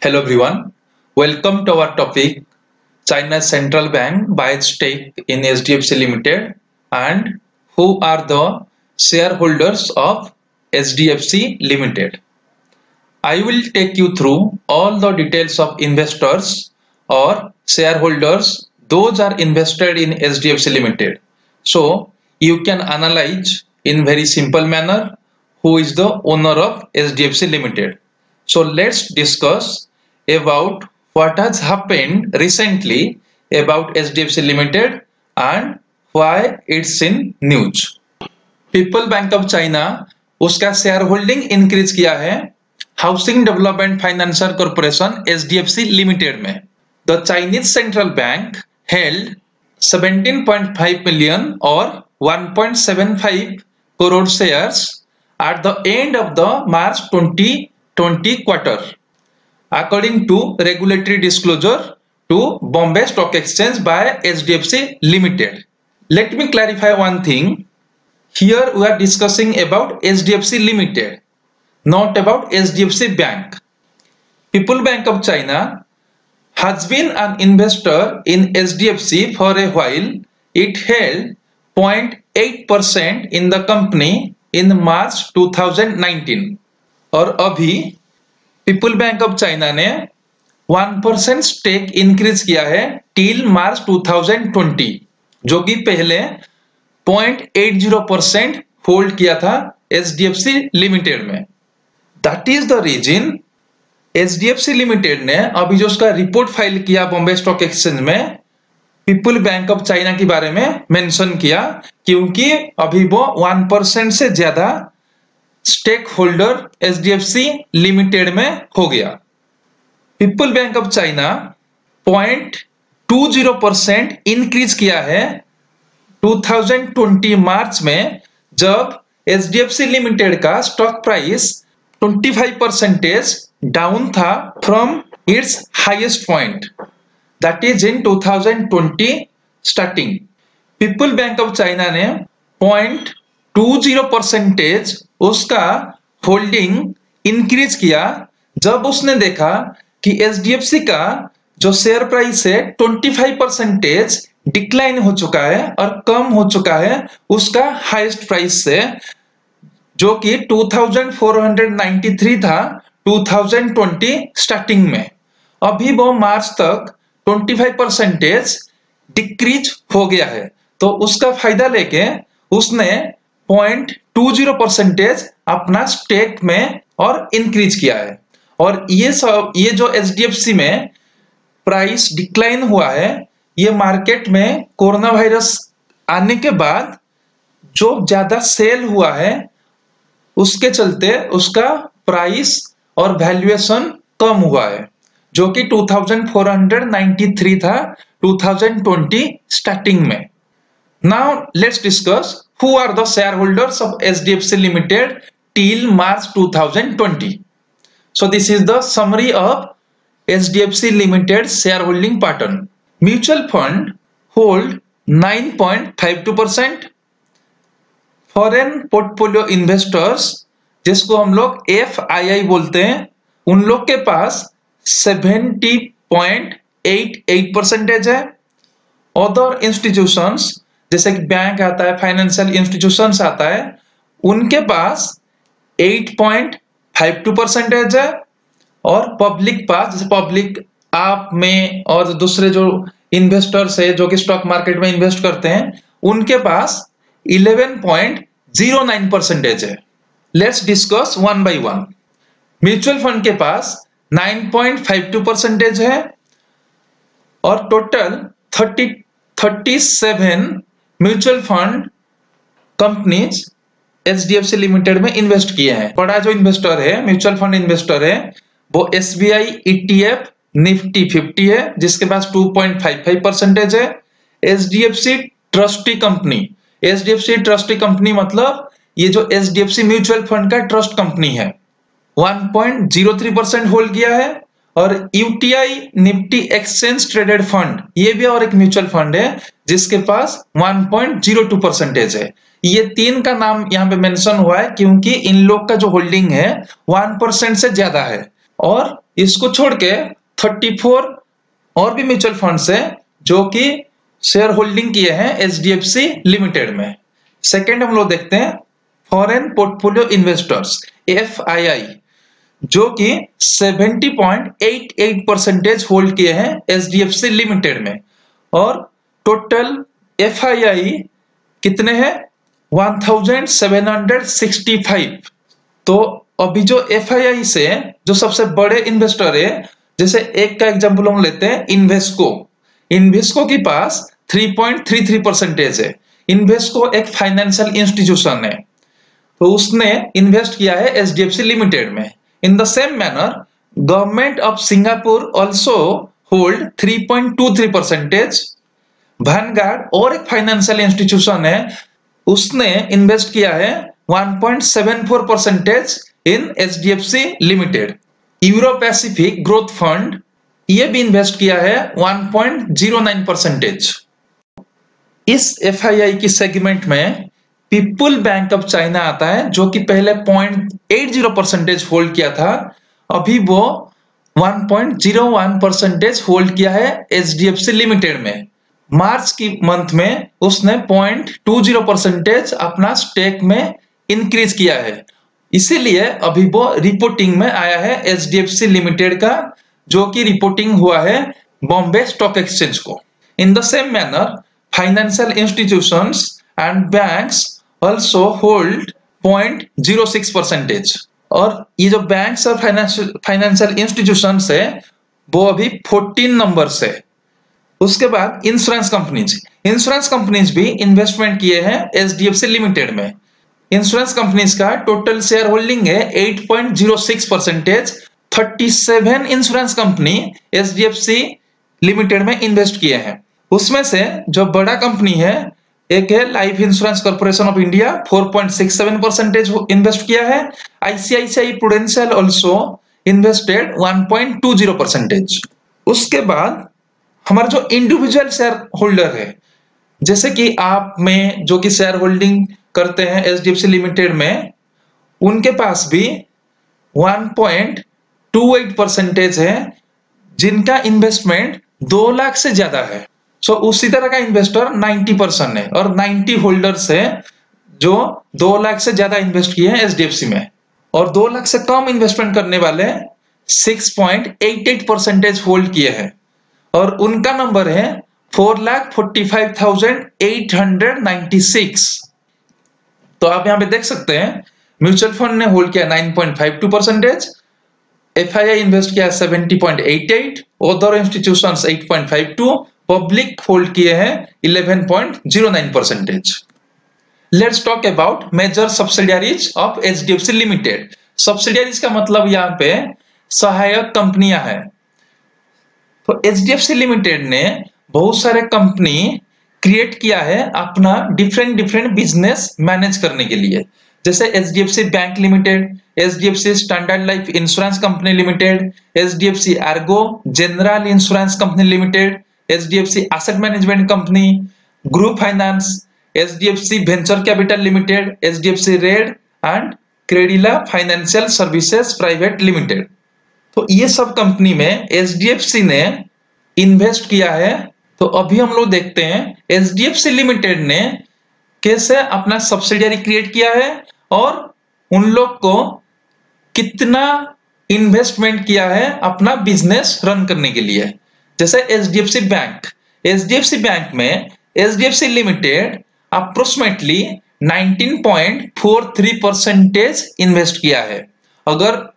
Hello everyone, welcome to our topic China's central bank buys stake in SDFC Limited and who are the shareholders of SDFC Limited. I will take you through all the details of investors or shareholders those are invested in SDFC Limited. So you can analyze in very simple manner who is the owner of SDFC Limited. So let's discuss about what has happened recently about SDFC Limited and why it's in news. People bank of China उसका share holding increase किया है housing development financial corporation HDFC limited में. The Chinese central bank held 17.5 million or 1.75 crore shares at the end of the March 2020 quarter, according to regulatory disclosure to Bombay Stock Exchange by HDFC Limited. Let me clarify one thing. Here we are discussing about HDFC Limited, not about HDFC Bank. People Bank of China has been an investor in HDFC for a while. It held 0.8% in the company in March 2019. और अभी people bank of China ने 1% stake increase किया है till March 2020, जो कि पहले 0.80% hold किया था एचडीएफसी लिमिटेड में. That is the reason HDFC limited ने अभी जो उसका रिपोर्ट फाइल किया बॉम्बे स्टॉक एक्सचेंज में पीपल बैंक ऑफ चाइना के बारे में मेंशन किया, क्योंकि अभी वो 1% से ज्यादा स्टेक होल्डर एचडीएफसी लिमिटेड में हो गया. People bank of China 0.20% increase किया है 2020 मार्च में, जब एचडीएफसी लिमिटेड का स्टॉक प्राइस 25% डाउन था from its highest point, that is in 2020 starting. People bank of China ने 0.20% उसका होल्डिंग इंक्रीज किया जब उसने देखा कि एचडीएफसी का जो शेयर प्राइस है 25% डिक्लाइन हो चुका है और कम हो चुका है उसका हाईएस्ट प्राइस से, जो कि 2493 था 2020 स्टार्टिंग में. अभी वो मार्च तक 25% डिक्रीज हो गया है, तो उसका फायदा लेके उसने 0.20% अपना स्टेक में और इंक्रीज किया है. और ये जो एचडीएफसी में प्राइस डिक्लाइन हुआ है, ये मार्केट में कोरोना वायरस आने के बाद जो ज्यादा सेल हुआ है उसके चलते उसका प्राइस और वैल्यूएशन कम हुआ है, जो कि 2493 था 2020 स्टार्टिंग में. Now let's discuss who are the shareholders of HDFC Limited till March 2020. So this is the summary of HDFC Limited shareholding pattern. Mutual fund hold 9.52%. Foreign portfolio investors, जिसको हम लोग FII बोलते हैं, उन लोग के पास 70.88% है. अदर इंस्टीट्यूशंस जैसे कि बैंक आता है, फाइनेंशियल इंस्टीट्यूशंस आता है, उनके पास 8.52% है. और पब्लिक पास, जैसे पब्लिक आप में और दूसरे जो इन्वेस्टर्स है जो कि स्टॉक मार्केट में इन्वेस्ट करते हैं, उनके पास 11.09% है. Let's discuss one by one. Mutual fund के पास 9.52% है और total 37 mutual fund companies HDFC limited में इन्वेस्ट किए हैं. बड़ा जो इन्वेस्टर है, म्यूचुअल फंड इन्वेस्टर है, वो एसबीआई ईटीएफ निफ्टी 50 है, जिसके पास 2.55% है. HDFC trustee company, HDFC trustee company मतलब ये जो एचडीएफसी म्यूचुअल फंड का ट्रस्ट कंपनी है, 1.03% होल्ड किया है. और UTI Nifty exchange traded fund, ये भी और एक म्यूचुअल फंड है जिसके पास 1.02% है. ये तीन का नाम यहाँ पे मेंशन हुआ है क्योंकि इन लोग का जो होल्डिंग है 1% से ज्यादा है. और इसको छोड़ के 34 और भी म्यूचुअल फंड्स है जो कि शेयर होल्डिंग किए हैं एचडीएफसी लिमिटेड में। सेकेंड हम लोग देखते हैं फॉरेन पोर्टफोलियो इन्वेस्टर्स एफआईआई, जो कि 70.88% होल्ड किए हैं एचडीएफसी लिमिटेड में। और टोटल एफआईआई कितने हैं? 1765। तो अभी जो एफआईआई से जो सबसे बड़े इन्वेस्टर है, जैसे एक का एग्जांपल हम लेते हैं इन्वेस्को। इन्वेस्को के पास 3.33% है। इन्वेस्को एक फाइनेंशियल इंस्टीट्यूशन है, तो उसने इन्वेस्ट किया है एचडीएफसी लिमिटेड में। In the same manner government of Singapore also hold 3.23%। Vanguard और एक फाइनेंशियल इंस्टीट्यूशन है, उसने इन्वेस्ट किया है 1.74% in HDFC limited. Euro pacific growth fund ये भी इन्वेस्ट किया है 1.09%। इस एफआईआई की सेगमेंट में पीपुल बैंक ऑफ चाइना आता है, जो कि पहले 0.80% होल्ड किया था, अभी वो 1.01% होल्ड किया है एचडीएफसी लिमिटेड में। मार्च की मंथ में उसने 0.20% अपना स्टेक में इंक्रीज किया है, इसीलिए अभी वो रिपोर्टिंग में आया है एचडीएफसी लिमिटेड का, जो कि रिपोर्टिंग हुआ है बॉम्बे स्टॉक एक्सचेंज को। In the same manner financial institutions and banks also hold 0.06%। और ये जो बैंक्स और फाइनेंशियल इंस्टीट्यूशंस है वो अभी 14 नंबर से। उसके बाद इंश्योरेंस कंपनीज भी इन्वेस्टमेंट किए हैं एचडीएफसी लिमिटेड में। इंश्योरेंस कंपनीज का टोटल शेयर होल्डिंग है 8.06%। 37 इंश्योरेंस कंपनी एचडीएफसी लिमिटेड में इन्वेस्ट किए हैं। उसमें से जो बड़ा कंपनी है, एक है life insurance corporation of India, 4.67% invest किया है। ICICI prudential also invested 1.20%। उसके बाद हमारा जो इंडिविजुअल शेयर होल्डर है, जैसे कि आप में जो कि शेयर होल्डिंग करते हैं एचडीएफसी लिमिटेड में, उनके पास भी 1.28% है जिनका इन्वेस्टमेंट 2 लाख से ज्यादा है। सो उसी तरह का इन्वेस्टर 90% है और 90 होल्डर्स है जो 2 लाख से ज्यादा इन्वेस्ट किए हैं एचडीएफसी में। और 2 लाख से कम इन्वेस्टमेंट करने वाले 6.88% होल्ड किए हैं और उनका नंबर है 4,45,896। तो आप यहाँ पे देख सकते हैं म्यूचुअल फंड ने होल्ड किया 9.52%, एफआईआई इन्वेस्ट किया 70.88, अदर इंस्टीट्यूशंस 8.52, पब्लिक होल्ड किए हैं 11.09%। Let's talk about major subsidiaries of HDFC limited. Subsidiaries का मतलब यहाँ पे सहायक कंपनियां हैं। तो एचडीएफसी लिमिटेड ने बहुत सारे कंपनी क्रिएट किया है अपना डिफरेंट बिजनेस मैनेज करने के लिए, जैसे HDFC bank limited, HDFC standard life insurance company limited, HDFC Ergo general insurance company limited, HDFC asset management company, group finance, HDFC venture capital limited, HDFC Red and Credila financial services private limited. तो ये सब company में HDFC ने invest किया है। तो अभी हम लोग देखते हैं एचडीएफसी लिमिटेड ने कैसे अपना सब्सिडियरी क्रिएट किया है और उन लोग को कितना इन्वेस्टमेंट किया है अपना बिजनेस रन करने के लिए। जैसे एचडीएफसी बैंक में एचडीएफसी लिमिटेड अप्रोक्सीमेटली 19.43% इन्वेस्ट किया है। अगर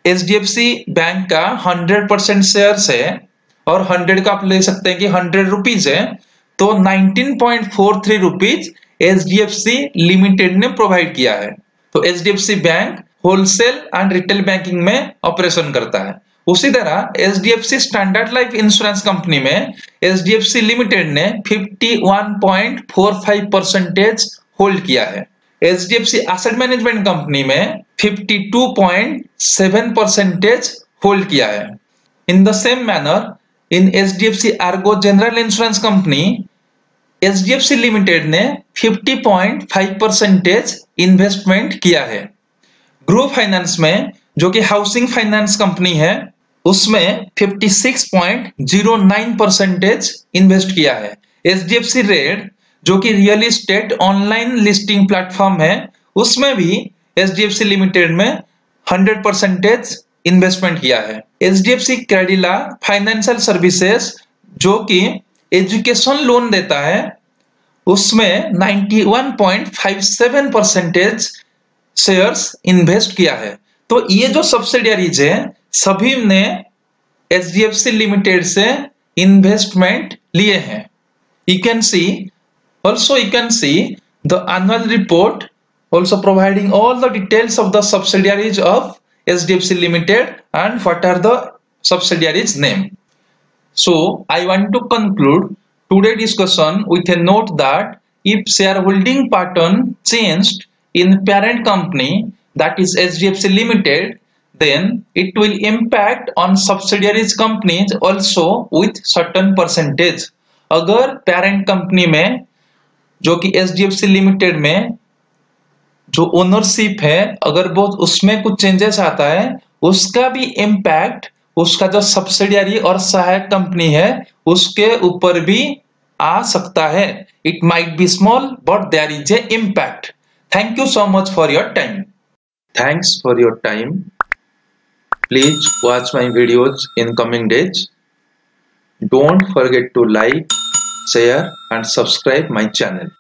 एचडीएफसी बैंक का 100% शेयर्स है और 100 का आप ले सकते हैं कि 100 रुपीज है, तो 19.43 रुपीज एचडीएफसी लिमिटेड ने प्रोवाइड किया है। तो HDFC bank wholesale and retail banking में ऑपरेशन करता है। उसी तरह HDFC standard life insurance company में एचडीएफसी लिमिटेड ने 51.45% होल्ड किया है। एचडीएफसी एसेट मैनेजमेंट कंपनी में 52.7% होल्ड किया है। In the same manner in HDFC Ergo general insurance company, HDFC limited ने 50.5% इन्वेस्टमेंट किया है। ग्रुप फाइनेंस में जो कि हाउसिंग फाइनेंस कंपनी है, उसमें 56.09% इन्वेस्ट किया है। एचडीएफसी रेड जो कि real estate online listing platform है, उसमें भी एचडीएफसी लिमिटेड में 100% इन्वेस्टमेंट किया है। एचडीएफसी क्रेडिला फाइनेंशियल सर्विसेज जो कि एजुकेशन लोन देता है, उसमें 91.57% शेयर्स इन्वेस्ट किया है। तो ये जो सब्सिडियरीज है, सभी ने एचडीएफसी लिमिटेड से इन्वेस्टमेंट लिए हैं। You can see the annual report also providing all the details of the subsidiaries of HDFC Limited and what are the subsidiaries name. So I want to conclude today's discussion with a note that if shareholding pattern changed in parent company, that is HDFC Limited, then it will impact on subsidiaries companies also with certain percentage. अगर parent company में जो कि HDFC limited में जो ownership है, अगर वो उसमें कुछ चेंजेस आता है, उसका भी इम्पैक्ट उसका जो सब्सिडियरी और सहायक कंपनी है उसके ऊपर भी आ सकता है। It might be small but there is a impact. Thank you so much for your time. Thanks for your time. Please watch my videos in coming days. Don't forget to like, share and subscribe my channel.